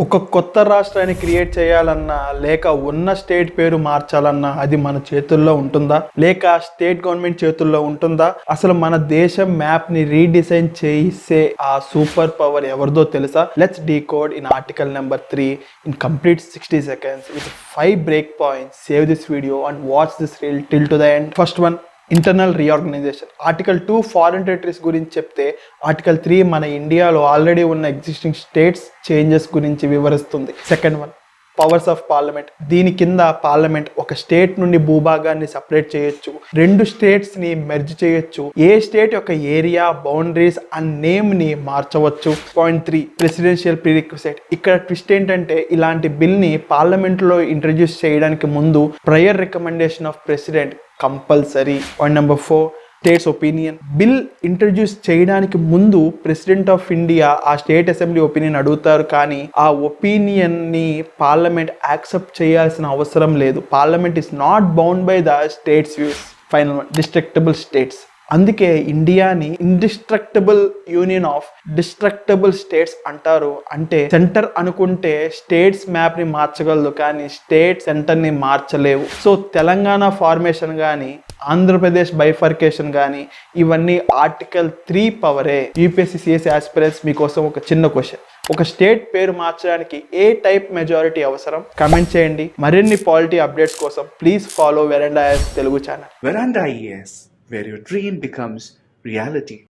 ఒక కొత్త రాష్ట్రాన్ని క్రియేట్ చేయాలన్నా లేక ఉన్న స్టేట్ పేరు మార్చాలన్నా అది మన చేతుల్లో ఉంటుందా లేక స్టేట్ గవర్నమెంట్ చేతుల్లో ఉంటుందా? అసలు మన దేశం మ్యాప్ ని రీడిజైన్ చేసే ఆ సూపర్ పవర్ ఎవరిదో తెలుసా? Let's decode in article number 3 in complete 60 seconds with 5 break points. Save this video and watch this reel till to the end. First one, internal reorganisation. Article 2 foreign territories గురించి చెప్తే, article 3 మన ఇండియాలో already ఉన్న existing states changes గురించి వివరిస్తుంది. Second one, powers of parliament. దీని కింద parliament ఒక స్టేట్ నుండి భూభాగాన్ని సపరేట్ చేయొచ్చు, 2 స్టేట్స్ ని మెర్జ్ చేయొచ్చు, ఏ స్టేట్ యొక్క ఏరియా బౌండరీస్ అండ్ నేమ్ ని మార్చవచ్చు. Point 3, presidential prerequisite. ఇక్కడ ట్విస్ట్ ఏంటంటే ఇలాంటి బిల్ ని పార్లమెంట్ లో ఇంట్రడ్యూస్ చేయడానికి ముందు prior recommendation of president compulsory. Point number 4, states opinion. Bill introduce చేయడానికి ముందు ప్రెసిడెంట్ ఆఫ్ ఇండియా ఆ స్టేట్ అసెంబ్లీ ఒపీనియన్ అడుగుతారు, కానీ ఆ ఒపీనియన్ ని పార్లమెంట్ యాక్సెప్ట్ చేయాల్సిన అవసరం లేదు. Parliament is not bound by the states views. Final one, destructible states. అందుకే ఇండియాని indestructible union of destructible states అంటారు. అంటే సెంటర్ అనుకుంటే స్టేట్స్ మ్యాప్ ని మార్చగలదు, కానీ స్టేట్ సెంటర్ ని మార్చలేవు. సో తెలంగాణ ఫార్మేషన్ కానీ ఆంధ్రప్రదేశ్ బైఫర్కేషన్ కానీ ఇవన్నీ ఆర్టికల్ 3 పవరే. యూపీఎస్సీ సిఎస్సి ఆస్పిరెంట్స్ మీకోసం ఒక చిన్న క్వశ్చన్. ఒక స్టేట్ పేరు మార్చడానికి ఏ టైప్ మెజారిటీ అవసరం? కమెంట్ చేయండి. మరిన్ని పాలిటీ అప్డేట్స్ కోసం please follow Veranda IAS Telugu channel. Veranda IAS, where your dream becomes reality.